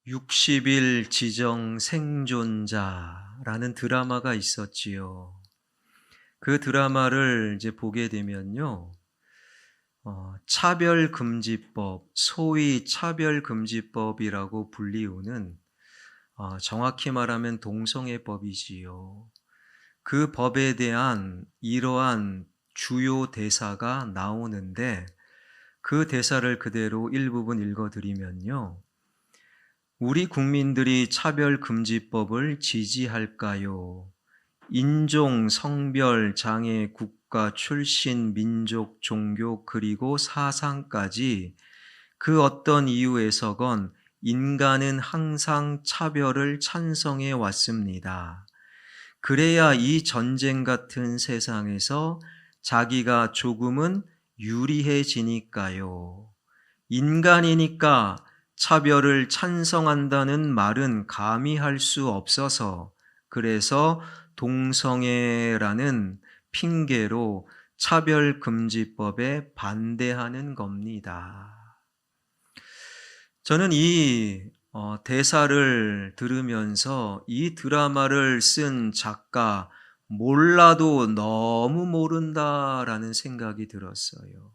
60일 지정 생존자라는 드라마가 있었지요. 그 드라마를 이제 보게 되면요. 차별금지법, 소위 차별금지법이라고 불리우는 정확히 말하면 동성애법이지요. 그 법에 대한 이러한 주요 대사가 나오는데 그 대사를 그대로 일부분 읽어드리면요. 우리 국민들이 차별금지법을 지지할까요? 인종, 성별, 장애, 국가, 출신, 민족, 종교, 그리고 사상까지 그 어떤 이유에서건 인간은 항상 차별을 찬성해 왔습니다. 그래야 이 전쟁 같은 세상에서 자기가 조금은 유리해지니까요. 인간이니까 차별을 찬성한다는 말은 감히 할 수 없어서 그래서 동성애라는 핑계로 차별금지법에 반대하는 겁니다. 저는 이 대사를 들으면서 이 드라마를 쓴 작가 몰라도 너무 모른다라는 생각이 들었어요.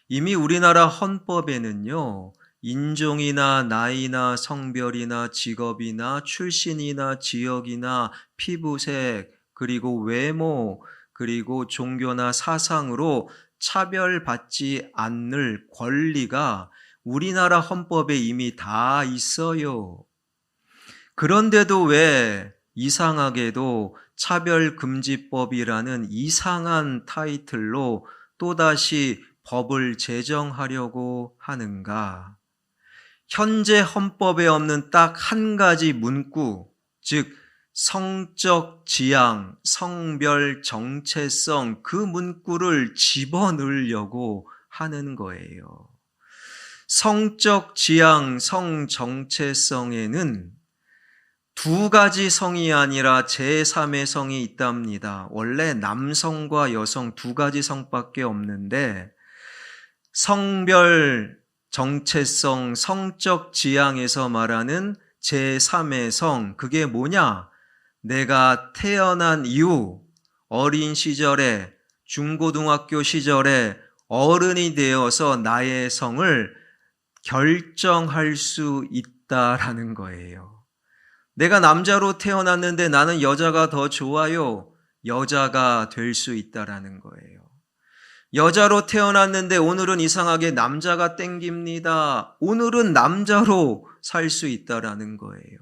이미 우리나라 헌법에는요, 인종이나 나이나 성별이나 직업이나 출신이나 지역이나 피부색, 그리고 외모, 그리고 종교나 사상으로 차별받지 않을 권리가 우리나라 헌법에 이미 다 있어요. 그런데도 왜 이상하게도 차별금지법이라는 이상한 타이틀로 또다시 법을 제정하려고 하는가? 현재 헌법에 없는 딱 한 가지 문구, 즉 성적 지향, 성별 정체성 그 문구를 집어넣으려고 하는 거예요. 성적 지향, 성 정체성에는 두 가지 성이 아니라 제3의 성이 있답니다. 원래 남성과 여성 두 가지 성밖에 없는데 성별 정체성, 성적 지향에서 말하는 제3의 성, 그게 뭐냐? 내가 태어난 이후 어린 시절에 중고등학교 시절에 어른이 되어서 나의 성을 결정할 수 있다라는 거예요. 내가 남자로 태어났는데 나는 여자가 더 좋아요. 여자가 될 수 있다라는 거예요. 여자로 태어났는데 오늘은 이상하게 남자가 땡깁니다. 오늘은 남자로 살 수 있다라는 거예요.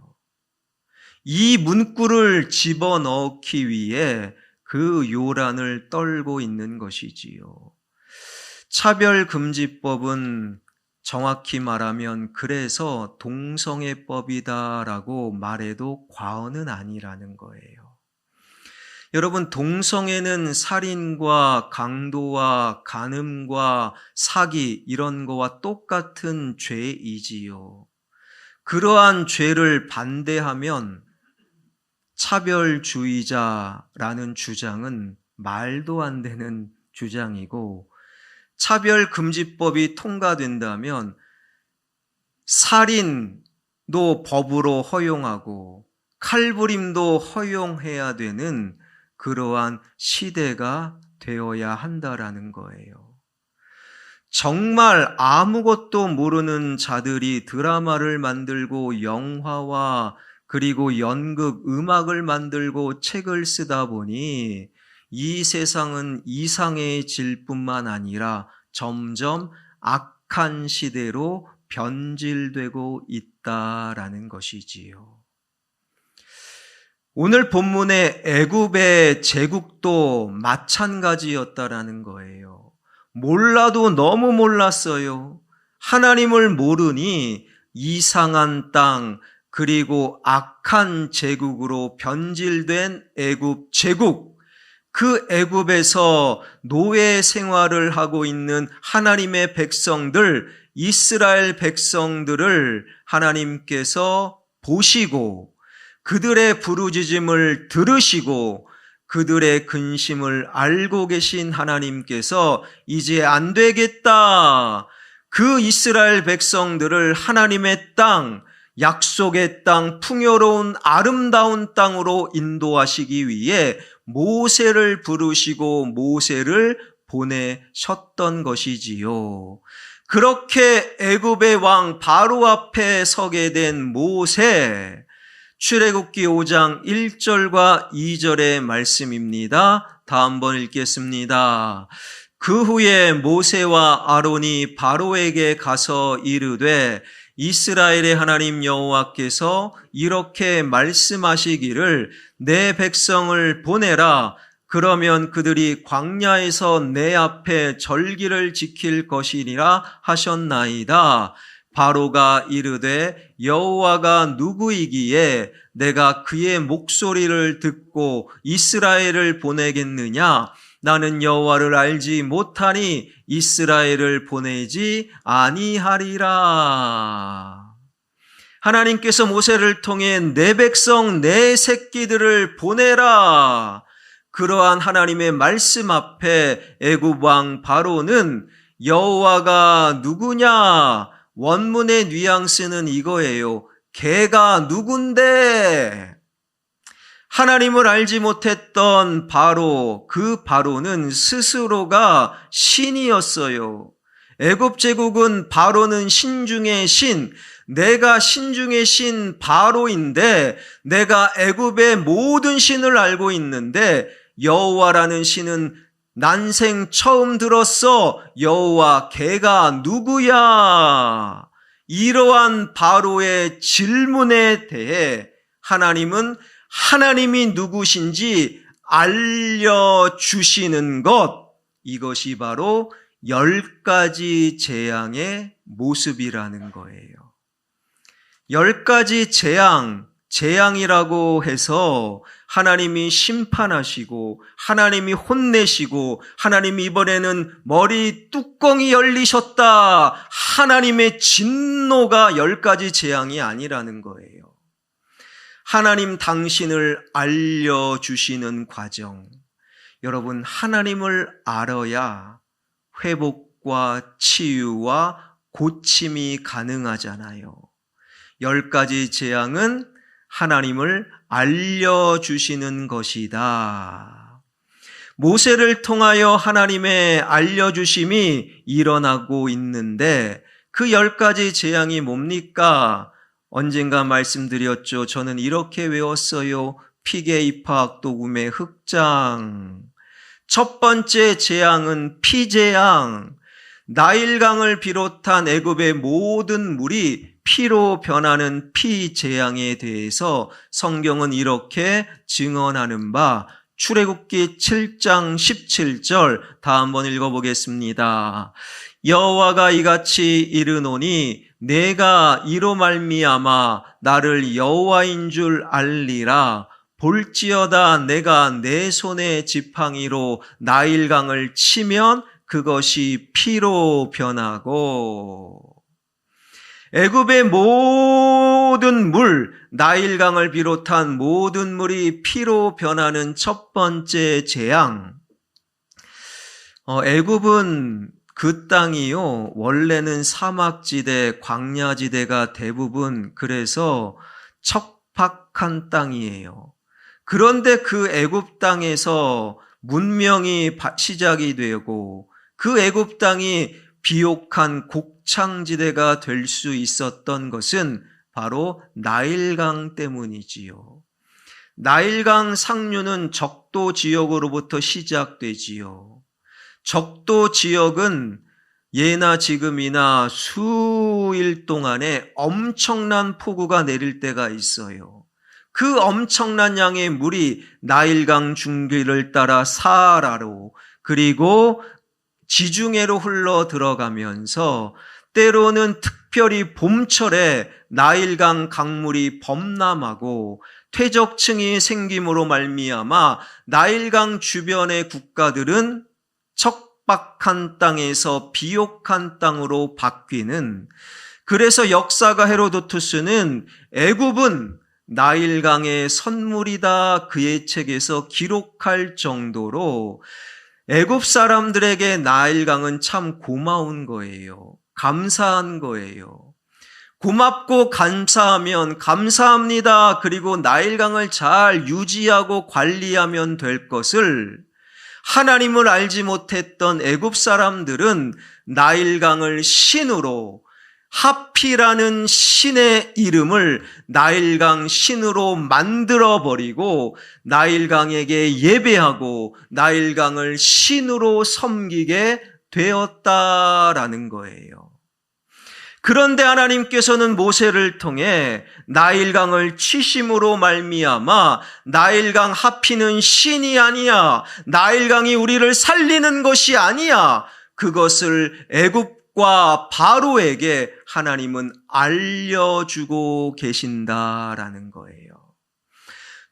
이 문구를 집어넣기 위해 그 요란을 떨고 있는 것이지요. 차별금지법은 정확히 말하면 그래서 동성애법이다라고 말해도 과언은 아니라는 거예요. 여러분, 동성애는 살인과 강도와 간음과 사기 이런 거와 똑같은 죄이지요. 그러한 죄를 반대하면 차별주의자라는 주장은 말도 안 되는 주장이고, 차별금지법이 통과된다면 살인도 법으로 허용하고 칼부림도 허용해야 되는 그러한 시대가 되어야 한다라는 거예요. 정말 아무것도 모르는 자들이 드라마를 만들고 영화와 그리고 연극, 음악을 만들고 책을 쓰다 보니 이 세상은 이상해질 뿐만 아니라 점점 악한 시대로 변질되고 있다라는 것이지요. 오늘 본문의 애굽의 제국도 마찬가지였다라는 거예요. 몰라도 너무 몰랐어요. 하나님을 모르니 이상한 땅 그리고 악한 제국으로 변질된 애굽 제국, 그 애굽에서 노예 생활을 하고 있는 하나님의 백성들, 이스라엘 백성들을 하나님께서 보시고 그들의 부르짖음을 들으시고 그들의 근심을 알고 계신 하나님께서 이제 안 되겠다. 그 이스라엘 백성들을 하나님의 땅, 약속의 땅, 풍요로운 아름다운 땅으로 인도하시기 위해 모세를 부르시고 모세를 보내셨던 것이지요. 그렇게 애굽의 왕 바로 앞에 서게 된 모세, 출애굽기 5장 1절과 2절의 말씀입니다. 다 한번 읽겠습니다. 그 후에 모세와 아론이 바로에게 가서 이르되 이스라엘의 하나님 여호와께서 이렇게 말씀하시기를 내 백성을 보내라. 그러면 그들이 광야에서 내 앞에 절기를 지킬 것이니라 하셨나이다. 바로가 이르되 여호와가 누구이기에 내가 그의 목소리를 듣고 이스라엘을 보내겠느냐? 나는 여호와를 알지 못하니 이스라엘을 보내지 아니하리라. 하나님께서 모세를 통해 내 백성 내 새끼들을 보내라. 그러한 하나님의 말씀 앞에 애굽 왕 바로는 여호와가 누구냐? 원문의 뉘앙스는 이거예요. 걔가 누군데? 하나님을 알지 못했던 바로, 그 바로는 스스로가 신이었어요. 애굽 제국은 바로는 신 중의 신, 내가 신 중의 신 바로인데 내가 애굽의 모든 신을 알고 있는데 여호와라는 신은 난생 처음 들었어. 여호와 걔가 누구야? 이러한 바로의 질문에 대해 하나님은 하나님이 누구신지 알려주시는 것, 이것이 바로 10가지 재앙의 모습이라는 거예요. 10가지 재앙이라고 해서 하나님이 심판하시고 하나님이 혼내시고 하나님이 이번에는 머리 뚜껑이 열리셨다, 하나님의 진노가 10가지 재앙이 아니라는 거예요. 하나님 당신을 알려주시는 과정. 여러분, 하나님을 알아야 회복과 치유와 고침이 가능하잖아요. 10가지 재앙은 하나님을 알려주시는 것이다. 모세를 통하여 하나님의 알려주심이 일어나고 있는데 그 10가지 재앙이 뭡니까? 언젠가 말씀드렸죠. 저는 이렇게 외웠어요. 피게 입학 녹음의 흑장. 첫 번째 재앙은 피재앙. 나일강을 비롯한 애굽의 모든 물이 피로 변하는 피재앙에 대해서 성경은 이렇게 증언하는 바, 출애굽기 7장 17절 다 한번 읽어보겠습니다. 여호와가 이같이 이르노니 내가 이로 말미암아 나를 여호와인 줄 알리라. 볼지어다 내가 내 손의 지팡이로 나일강을 치면 그것이 피로 변하고. 애굽의 모든 물, 나일강을 비롯한 모든 물이 피로 변하는 첫 번째 재앙. 애굽은 그 땅이요, 원래는 사막지대, 광야지대가 대부분, 그래서 척박한 땅이에요. 그런데 그 애굽 땅에서 문명이 시작이 되고 그 애굽 땅이 비옥한 곡창지대가 될 수 있었던 것은 바로 나일강 때문이지요. 나일강 상류는 적도 지역으로부터 시작되지요. 적도 지역은 예나 지금이나 수일 동안에 엄청난 폭우가 내릴 때가 있어요. 그 엄청난 양의 물이 나일강 중기를 따라 사하라로 그리고 지중해로 흘러 들어가면서 때로는 특별히 봄철에 나일강 강물이 범람하고 퇴적층이 생김으로 말미암아 나일강 주변의 국가들은 척박한 땅에서 비옥한 땅으로 바뀌는, 그래서 역사가 헤로도투스는 애굽은 나일강의 선물이다 그의 책에서 기록할 정도로 애굽 사람들에게 나일강은 참 고마운 거예요. 감사한 거예요. 고맙고 감사하면 감사합니다. 그리고 나일강을 잘 유지하고 관리하면 될 것을 하나님을 알지 못했던 애굽 사람들은 나일강을 신으로, 하피라는 신의 이름을 나일강 신으로 만들어버리고 나일강에게 예배하고 나일강을 신으로 섬기게 되었다라는 거예요. 그런데 하나님께서는 모세를 통해 나일강을 치심으로 말미암아 나일강 하피는 신이 아니야, 나일강이 우리를 살리는 것이 아니야, 그것을 애굽과 바로에게 하나님은 알려주고 계신다라는 거예요.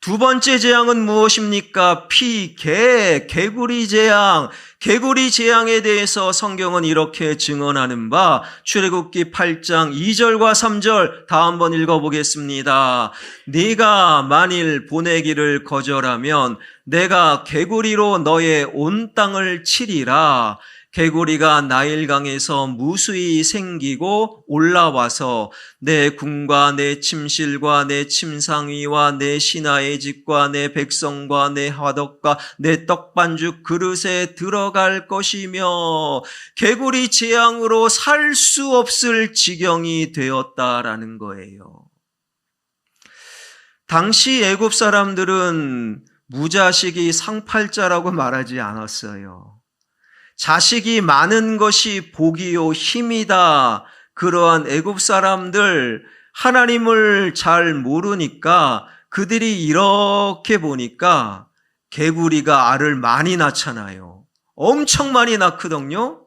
두 번째 재앙은 무엇입니까? 개구리 재앙. 개구리 재앙에 대해서 성경은 이렇게 증언하는 바 출애굽기 8장 2절과 3절 다 한번 읽어보겠습니다. 네가 만일 보내기를 거절하면 내가 개구리로 너의 온 땅을 치리라. 개구리가 나일강에서 무수히 생기고 올라와서 내 궁과 내 침실과 내 침상위와 내 신하의 집과 내 백성과 내 화덕과 내 떡반죽 그릇에 들어갈 것이며 개구리 재앙으로 살 수 없을 지경이 되었다라는 거예요. 당시 애굽 사람들은 무자식이 상팔자라고 말하지 않았어요. 자식이 많은 것이 복이요 힘이다. 그러한 애굽 사람들, 하나님을 잘 모르니까 그들이 이렇게 보니까 개구리가 알을 많이 낳잖아요. 엄청 많이 낳거든요.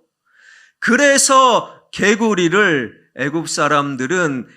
그래서 개구리를 애굽 사람들은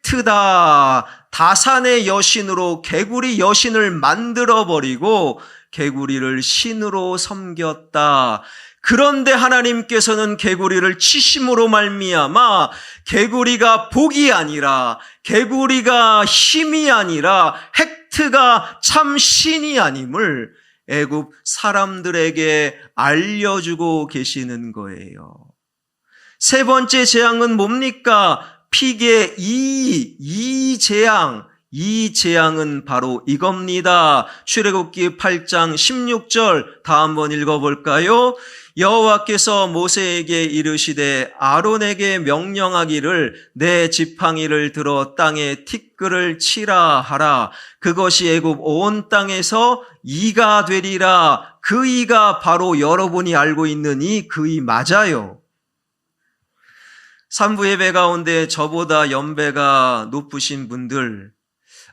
헥트다, 다산의 여신으로 개구리 여신을 만들어버리고 개구리를 신으로 섬겼다. 그런데 하나님께서는 개구리를 치심으로 말미암아 개구리가 복이 아니라, 개구리가 힘이 아니라 헥트가 참 신이 아님을 애굽 사람들에게 알려주고 계시는 거예요. 세 번째 재앙은 뭡니까? 피게 이 재앙. 이 재앙은 바로 이겁니다. 출애굽기 8장 16절 다 한번 읽어볼까요? 여호와께서 모세에게 이르시되 아론에게 명령하기를 내 지팡이를 들어 땅에 티끌을 치라 하라. 그것이 애굽 온 땅에서 이가 되리라. 그 이가 바로 여러분이 알고 있는 이 그 이 맞아요. 산부 예배 가운데 저보다 연배가 높으신 분들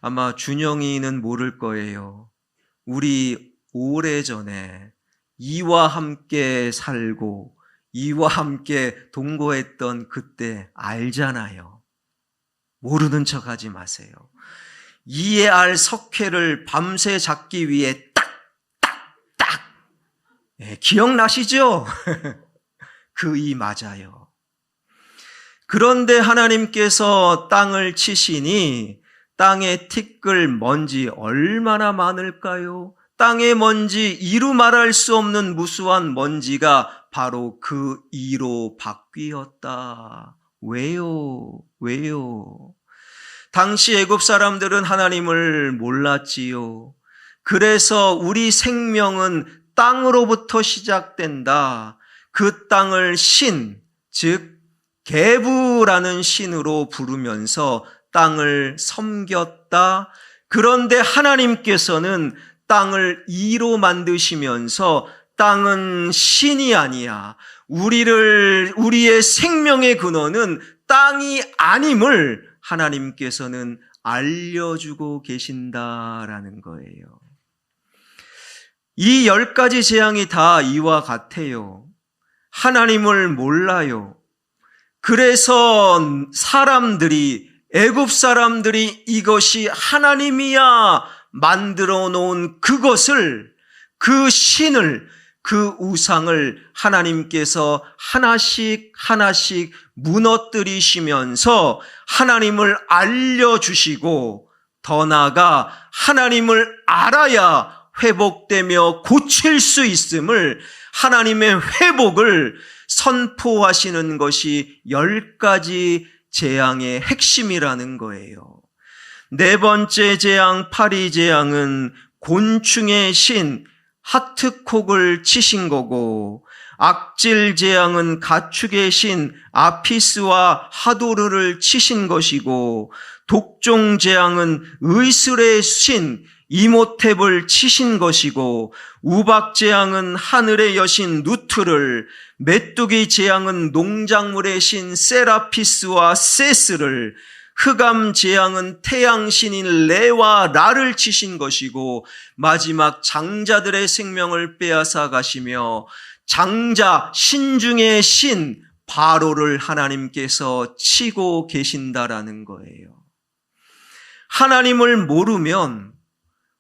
아마 준영이는 모를 거예요. 우리 오래전에 이와 함께 살고 이와 함께 동거했던 그때 알잖아요. 모르는 척하지 마세요. 이의 알 석회를 밤새 잡기 위해 딱딱딱. 기억나시죠? 그 이 맞아요. 그런데 하나님께서 땅을 치시니 땅의 티끌 먼지 얼마나 많을까요? 땅의 먼지, 이루 말할 수 없는 무수한 먼지가 바로 그 이로 바뀌었다. 왜요? 당시 애굽 사람들은 하나님을 몰랐지요. 그래서 우리 생명은 땅으로부터 시작된다. 그 땅을 신, 즉 게부라는 신으로 부르면서 땅을 섬겼다. 그런데 하나님께서는 땅을 이로 만드시면서 땅은 신이 아니야, 우리의 생명의 근원은 땅이 아님을 하나님께서는 알려주고 계신다라는 거예요. 이 10가지 재앙이 다 이와 같아요. 하나님을 몰라요. 그래서 애굽 사람들이 이것이 하나님이야 만들어 놓은 그것을, 그 신을, 그 우상을 하나님께서 하나씩 무너뜨리시면서 하나님을 알려주시고, 더 나아가 하나님을 알아야 회복되며 고칠 수 있음을, 하나님의 회복을 선포하시는 것이 10가지 재앙의 핵심이라는 거예요. 네 번째 재앙, 파리 재앙은 곤충의 신 하트콕을 치신 거고, 악질 재앙은 가축의 신 아피스와 하도르를 치신 것이고, 독종 재앙은 의술의 신 이모탭을 치신 것이고, 우박 재앙은 하늘의 여신 누트를, 메뚜기 재앙은 농작물의 신 세라피스와 세스를, 흑암 재앙은 태양신인 레와 라를 치신 것이고, 마지막 장자들의 생명을 빼앗아 가시며 장자 신중의 신 바로를 하나님께서 치고 계신다라는 거예요. 하나님을 모르면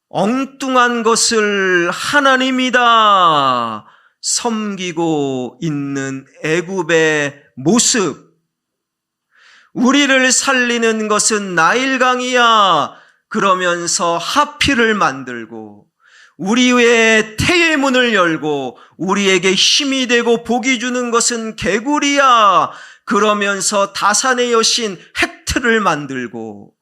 엉뚱한 것을 하나님이다 섬기고 있는 애굽의 모습, 우리를 살리는 것은 나일강이야 그러면서 하필을 만들고, 우리의 태의 문을 열고 우리에게 힘이 되고 복이 주는 것은 개구리야 그러면서 다산의 여신 헥트를 만들고,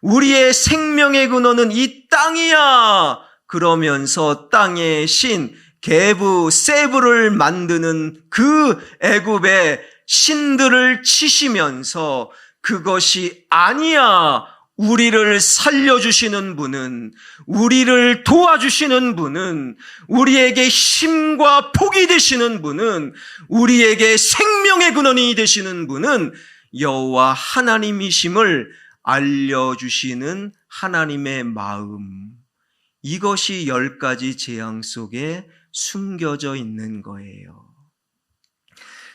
우리의 생명의 근원은 이 땅이야 그러면서 땅의 신 게브, 세브를 만드는 그 애굽의 신들을 치시면서, 그것이 아니야, 우리를 살려주시는 분은, 우리를 도와주시는 분은, 우리에게 힘과 복이 되시는 분은, 우리에게 생명의 근원이 되시는 분은 여호와 하나님이심을 알려주시는 하나님의 마음, 이것이 10가지 재앙 속에 숨겨져 있는 거예요.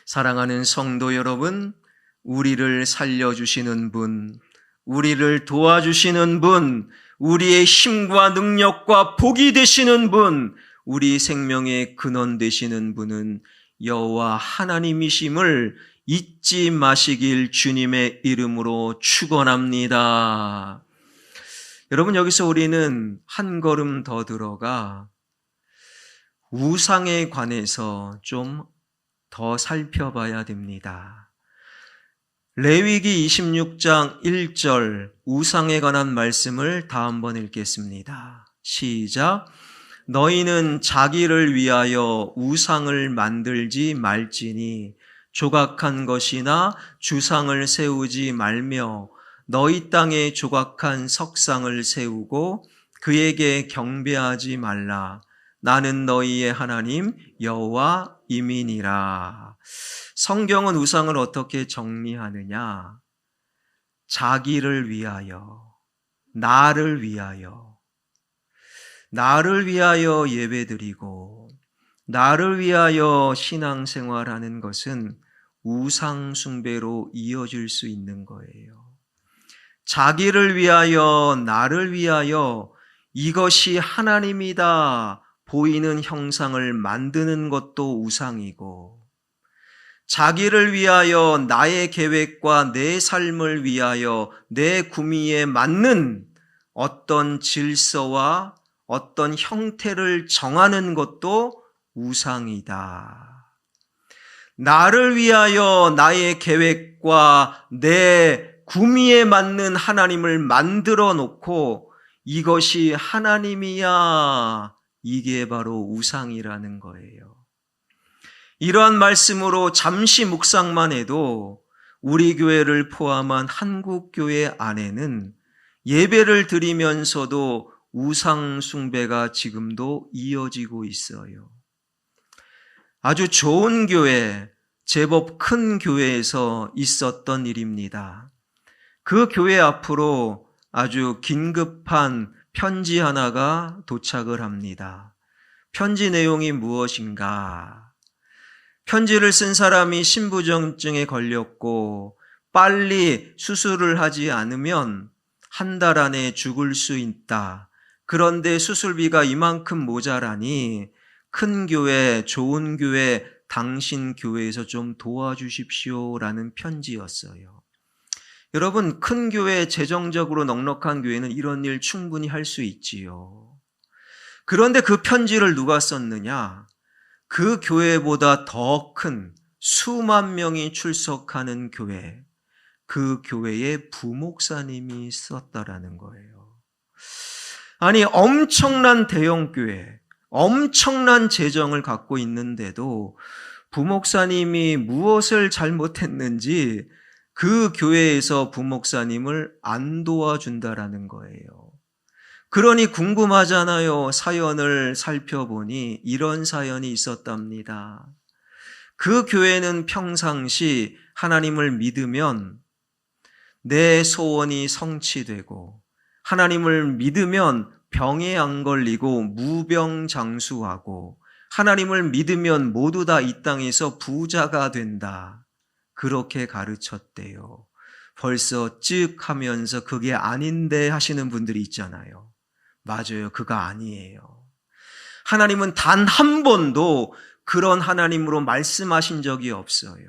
사랑하는 성도 여러분, 우리를 살려주시는 분, 우리를 도와주시는 분, 우리의 힘과 능력과 복이 되시는 분, 우리 생명의 근원 되시는 분은 여호와 하나님이심을 잊지 마시길 주님의 이름으로 축원합니다. 여러분, 여기서 우리는 한 걸음 더 들어가 우상에 관해서 좀 더 살펴봐야 됩니다. 레위기 26장 1절 우상에 관한 말씀을 다 한번 읽겠습니다. 시작. 너희는 자기를 위하여 우상을 만들지 말지니 조각한 것이나 주상을 세우지 말며 너희 땅에 조각한 석상을 세우고 그에게 경배하지 말라. 나는 너희의 하나님 여호와임이니라. 성경은 우상을 어떻게 정리하느냐? 자기를 위하여, 나를 위하여 예배드리고 나를 위하여 신앙생활하는 것은 우상 숭배로 이어질 수 있는 거예요. 자기를 위하여, 나를 위하여, 이것이 하나님이다 보이는 형상을 만드는 것도 우상이고, 자기를 위하여, 나의 계획과 내 삶을 위하여 내 구미에 맞는 어떤 질서와 어떤 형태를 정하는 것도 우상이다. 나를 위하여 나의 계획과 내 구미에 맞는 하나님을 만들어 놓고 이것이 하나님이야, 이게 바로 우상이라는 거예요. 이러한 말씀으로 잠시 묵상만 해도 우리 교회를 포함한 한국교회 안에는 예배를 드리면서도 우상 숭배가 지금도 이어지고 있어요. 아주 좋은 교회, 제법 큰 교회에서 있었던 일입니다. 그 교회 앞으로 아주 긴급한 편지 하나가 도착을 합니다. 편지 내용이 무엇인가? 편지를 쓴 사람이 신부전증에 걸렸고 빨리 수술을 하지 않으면 한 달 안에 죽을 수 있다. 그런데 수술비가 이만큼 모자라니 큰 교회, 좋은 교회, 당신 교회에서 좀 도와주십시오라는 편지였어요. 여러분, 큰 교회, 재정적으로 넉넉한 교회는 이런 일 충분히 할 수 있지요. 그런데 그 편지를 누가 썼느냐? 그 교회보다 더 큰 수만 명이 출석하는 교회, 그 교회의 부목사님이 썼다라는 거예요. 아니, 엄청난 대형교회, 엄청난 재정을 갖고 있는데도 부목사님이 무엇을 잘못했는지 그 교회에서 부목사님을 안 도와준다라는 거예요. 그러니 궁금하잖아요. 사연을 살펴보니 이런 사연이 있었답니다. 그 교회는 평상시 하나님을 믿으면 내 소원이 성취되고, 하나님을 믿으면 병에 안 걸리고 무병장수하고, 하나님을 믿으면 모두 다 이 땅에서 부자가 된다. 그렇게 가르쳤대요. 벌써 즉 하면서 그게 아닌데 하시는 분들이 있잖아요. 맞아요. 그거 아니에요. 하나님은 단 한 번도 그런 하나님으로 말씀하신 적이 없어요.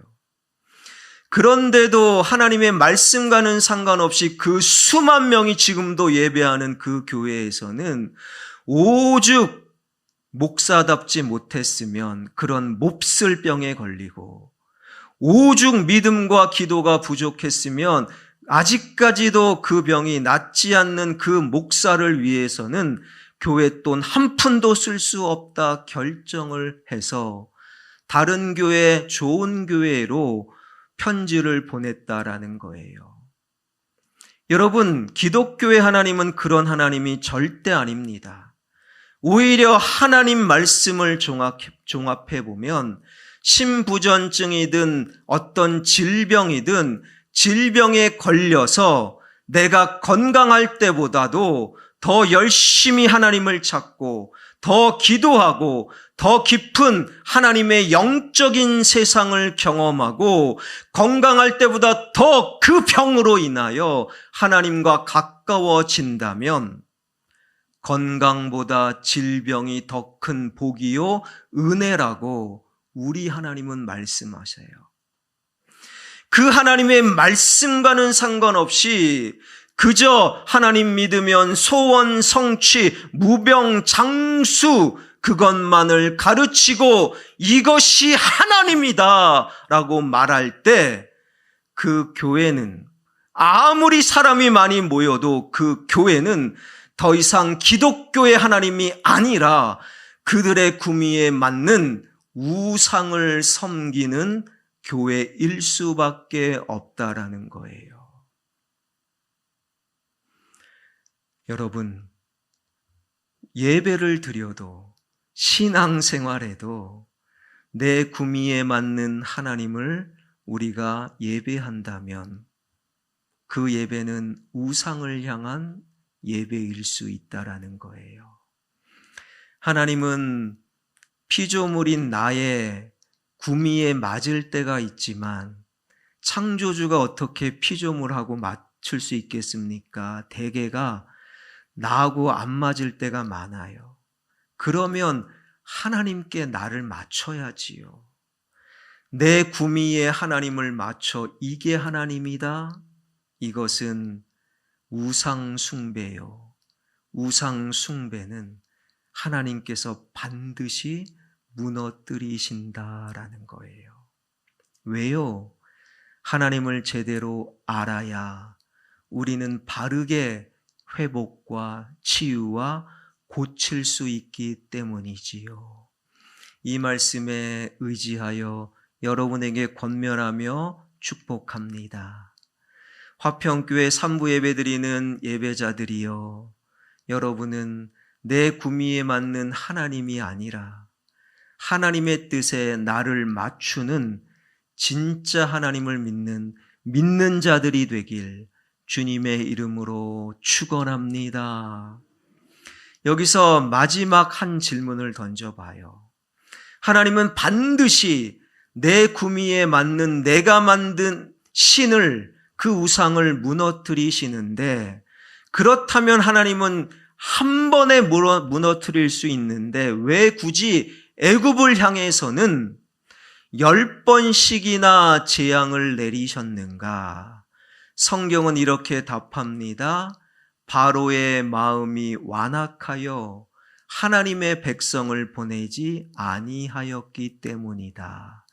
그런데도 하나님의 말씀과는 상관없이 그 수만 명이 지금도 예배하는 그 교회에서는 오죽 목사답지 못했으면 그런 몹쓸 병에 걸리고, 오죽 믿음과 기도가 부족했으면 아직까지도 그 병이 낫지 않는 그 목사를 위해서는 교회 돈 한 푼도 쓸 수 없다 결정을 해서 다른 교회, 좋은 교회로 편지를 보냈다라는 거예요. 여러분, 기독교의 하나님은 그런 하나님이 절대 아닙니다. 오히려 하나님 말씀을 종합해 보면 심부전증이든 어떤 질병이든 질병에 걸려서 내가 건강할 때보다도 더 열심히 하나님을 찾고 더 기도하고 더 깊은 하나님의 영적인 세상을 경험하고 건강할 때보다 더 그 병으로 인하여 하나님과 가까워진다면 건강보다 질병이 더 큰 복이요 은혜라고 우리 하나님은 말씀하세요. 그 하나님의 말씀과는 상관없이 그저 하나님 믿으면 소원 성취, 무병장수 그것만을 가르치고 이것이 하나님이다 라고 말할 때 그 교회는 아무리 사람이 많이 모여도 그 교회는 더 이상 기독교의 하나님이 아니라 그들의 구미에 맞는 우상을 섬기는 교회일 수밖에 없다라는 거예요. 여러분, 예배를 드려도 신앙생활에도 내 구미에 맞는 하나님을 우리가 예배한다면 그 예배는 우상을 향한 예배일 수 있다라는 거예요. 하나님은 피조물인 나의 구미에 맞을 때가 있지만 창조주가 어떻게 피조물하고 맞출 수 있겠습니까? 대개가 나하고 안 맞을 때가 많아요. 그러면 하나님께 나를 맞춰야지요. 내 구미에 하나님을 맞춰 이게 하나님이다? 이것은 우상 숭배요. 우상 숭배는 하나님께서 반드시 무너뜨리신다라는 거예요. 왜요? 하나님을 제대로 알아야 우리는 바르게 회복과 치유와 고칠 수 있기 때문이지요. 이 말씀에 의지하여 여러분에게 권면하며 축복합니다. 화평교회 3부 예배드리는 예배자들이여, 여러분은 내 구미에 맞는 하나님이 아니라 하나님의 뜻에 나를 맞추는 진짜 하나님을 믿는 자들이 되길 주님의 이름으로 축원합니다. 여기서 마지막 한 질문을 던져봐요. 하나님은 반드시 내 구미에 맞는 내가 만든 신을, 그 우상을 무너뜨리시는데, 그렇다면 하나님은 한 번에 무너뜨릴 수 있는데 왜 굳이 애굽을 향해서는 10번씩이나 재앙을 내리셨는가? 성경은 이렇게 답합니다. 바로의 마음이 완악하여 하나님의 백성을 보내지 아니하였기 때문이다.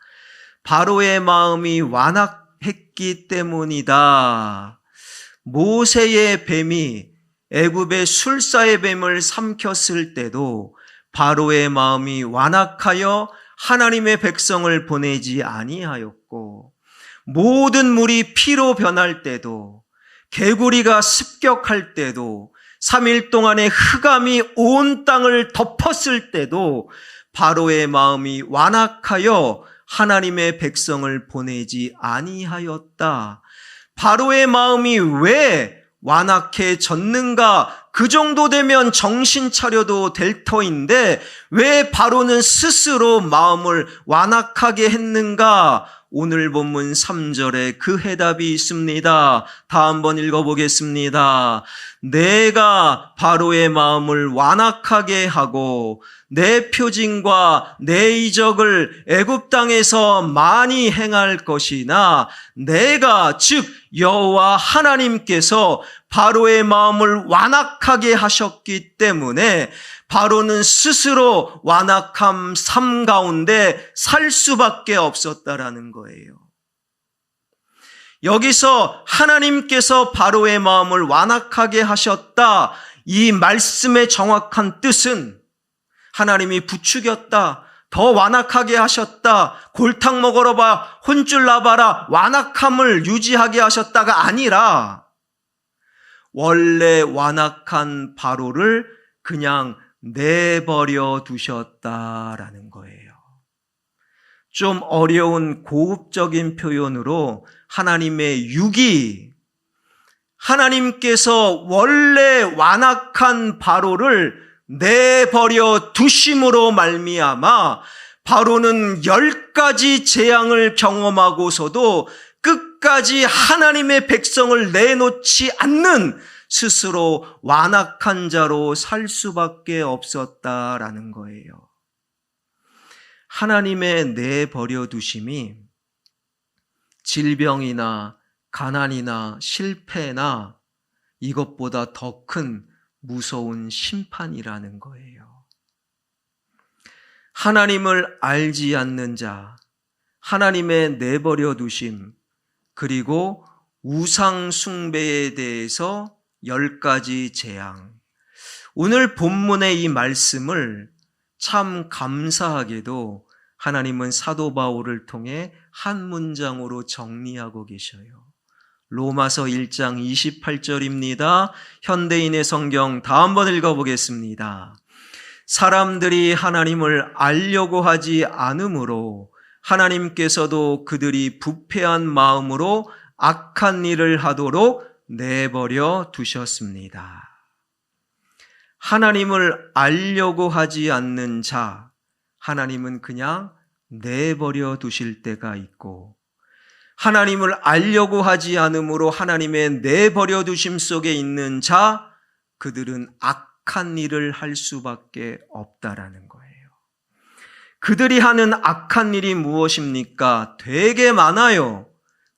바로의 마음이 완악했기 했기 때문이다. 모세의 뱀이 애굽의 술사의 뱀을 삼켰을 때도 바로의 마음이 완악하여 하나님의 백성을 보내지 아니하였고, 모든 물이 피로 변할 때도, 개구리가 습격할 때도, 3일 동안의 흑암이 온 땅을 덮었을 때도 바로의 마음이 완악하여 하나님의 백성을 보내지 아니하였다. 바로의 마음이 왜 완악해졌는가? 그 정도 되면 정신 차려도 될 터인데 왜 바로는 스스로 마음을 완악하게 했는가? 오늘 본문 3절에 그 해답이 있습니다. 다 한번 읽어보겠습니다. 내가 바로의 마음을 완악하게 하고 내 표징과 내 이적을 애굽 땅에서 많이 행할 것이나 내가 즉 여호와 하나님께서 바로의 마음을 완악하게 하셨기 때문에 바로는 스스로 완악함 삶 가운데 살 수밖에 없었다라는 거예요. 여기서 하나님께서 바로의 마음을 완악하게 하셨다. 이 말씀의 정확한 뜻은 하나님이 부추겼다. 더 완악하게 하셨다. 골탕 먹으러 봐. 혼줄 나봐라. 완악함을 유지하게 하셨다가 아니라 원래 완악한 바로를 그냥 내버려 두셨다라는 거예요. 좀 어려운 고급적인 표현으로 하나님의 육이, 하나님께서 원래 완악한 바로를 내버려 두심으로 말미암아 바로는 10가지 재앙을 경험하고서도 끝까지 하나님의 백성을 내놓지 않는 스스로 완악한 자로 살 수밖에 없었다라는 거예요. 하나님의 내버려 두심이 질병이나 가난이나 실패나 이것보다 더 큰 무서운 심판이라는 거예요. 하나님을 알지 않는 자, 하나님의 내버려 두심, 그리고 우상 숭배에 대해서 10가지 재앙. 오늘 본문의 이 말씀을 참 감사하게도 하나님은 사도 바울을 통해 한 문장으로 정리하고 계셔요. 로마서 1장 28절입니다. 현대인의 성경 다 한번 읽어보겠습니다. 사람들이 하나님을 알려고 하지 않으므로 하나님께서도 그들이 부패한 마음으로 악한 일을 하도록 내버려 두셨습니다. 하나님을 알려고 하지 않는 자, 하나님은 그냥 내버려 두실 때가 있고, 하나님을 알려고 하지 않으므로 하나님의 내버려 두심 속에 있는 자, 그들은 악한 일을 할 수밖에 없다라는 거예요. 그들이 하는 악한 일이 무엇입니까? 되게 많아요.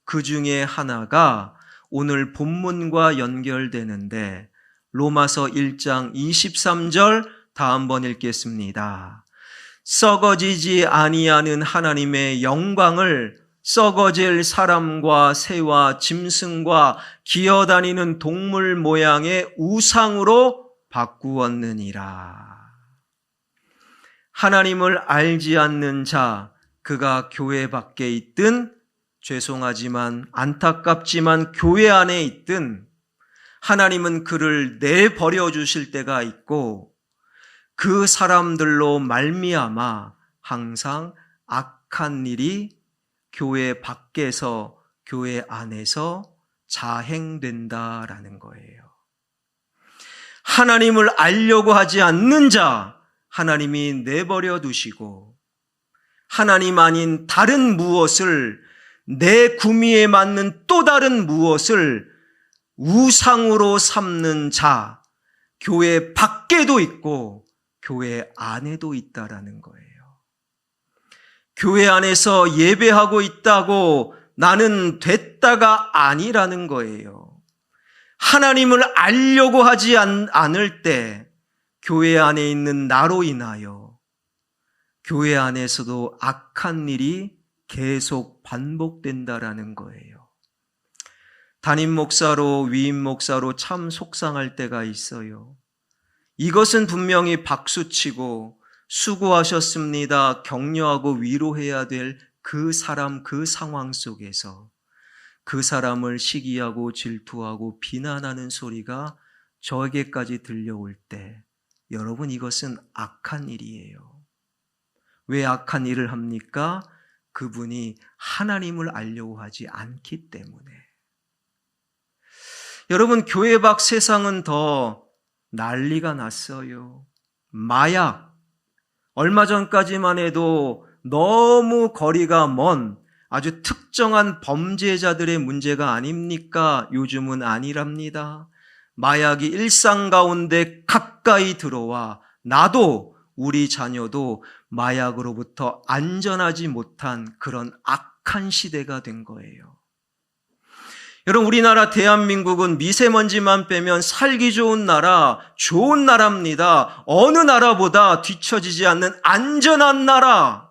그 중에 하나가 오늘 본문과 연결되는데 로마서 1장 23절 다 한번 읽겠습니다. 썩어지지 아니하는 하나님의 영광을 썩어질 사람과 새와 짐승과 기어다니는 동물 모양의 우상으로 바꾸었느니라. 하나님을 알지 않는 자, 그가 교회 밖에 있든 죄송하지만 안타깝지만 교회 안에 있든 하나님은 그를 내버려 주실 때가 있고 그 사람들로 말미암아 항상 악한 일이 교회 밖에서 교회 안에서 자행된다라는 거예요. 하나님을 알려고 하지 않는 자 하나님이 내버려 두시고 하나님 아닌 다른 무엇을 내 구미에 맞는 또 다른 무엇을 우상으로 삼는 자 교회 밖에도 있고 교회 안에도 있다라는 거예요. 교회 안에서 예배하고 있다고 나는 됐다가 아니라는 거예요. 하나님을 알려고 하지 않을 때 교회 안에 있는 나로 인하여 교회 안에서도 악한 일이 계속 반복된다라는 거예요. 담임 목사로, 위임 목사로 참 속상할 때가 있어요. 이것은 분명히 박수치고 수고하셨습니다, 격려하고 위로해야 될 그 사람, 그 상황 속에서 그 사람을 시기하고 질투하고 비난하는 소리가 저에게까지 들려올 때, 여러분, 이것은 악한 일이에요. 왜 악한 일을 합니까? 그분이 하나님을 알려고 하지 않기 때문에. 여러분, 교회 밖 세상은 더 난리가 났어요. 마약. 얼마 전까지만 해도 너무 거리가 먼 아주 특정한 범죄자들의 문제가 아닙니까? 요즘은 아니랍니다. 마약이 일상 가운데 가까이 들어와 나도 우리 자녀도 마약으로부터 안전하지 못한 그런 악한 시대가 된 거예요. 여러분, 우리나라 대한민국은 미세먼지만 빼면 살기 좋은 나라, 좋은 나라입니다. 어느 나라보다 뒤처지지 않는 안전한 나라.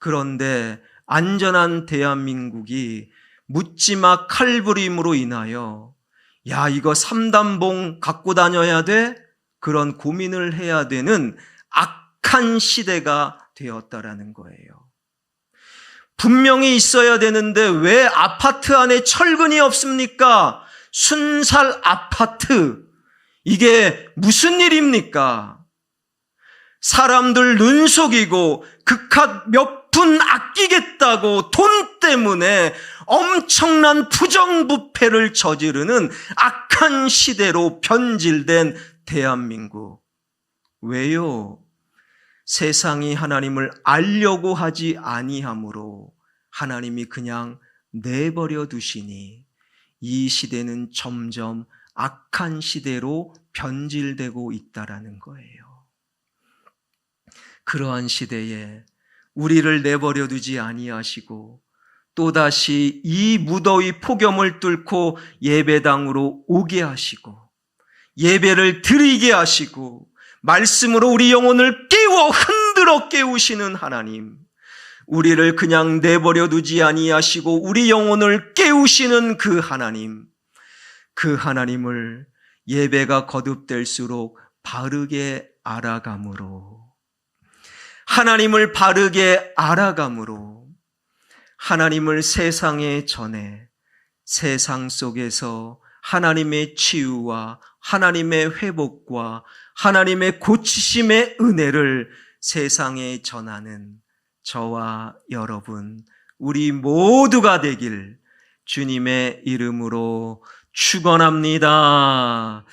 그런데 안전한 대한민국이 묻지마 칼부림으로 인하여 야, 이거 3단봉 갖고 다녀야 돼? 그런 고민을 해야 되는 악한 시대가 되었다라는 거예요. 분명히 있어야 되는데 왜 아파트 안에 철근이 없습니까? 순살 아파트. 이게 무슨 일입니까? 사람들 눈 속이고 극한 몇 푼 아끼겠다고 돈 때문에 엄청난 부정부패를 저지르는 악한 시대로 변질된 대한민국. 왜요? 세상이 하나님을 알려고 하지 아니하므로 하나님이 그냥 내버려 두시니 이 시대는 점점 악한 시대로 변질되고 있다라는 거예요. 그러한 시대에 우리를 내버려 두지 아니하시고 또다시 이 무더위 폭염을 뚫고 예배당으로 오게 하시고 예배를 드리게 하시고 말씀으로 우리 영혼을 깨워 흔들어 깨우시는 하나님, 우리를 그냥 내버려 두지 아니하시고 우리 영혼을 깨우시는 그 하나님, 그 하나님을 예배가 거듭될수록 바르게 알아감으로, 하나님을 바르게 알아감으로 하나님을 세상에 전해 세상 속에서 하나님의 치유와 하나님의 회복과 하나님의 고치심의 은혜를 세상에 전하는 저와 여러분, 우리 모두가 되길 주님의 이름으로 축원합니다.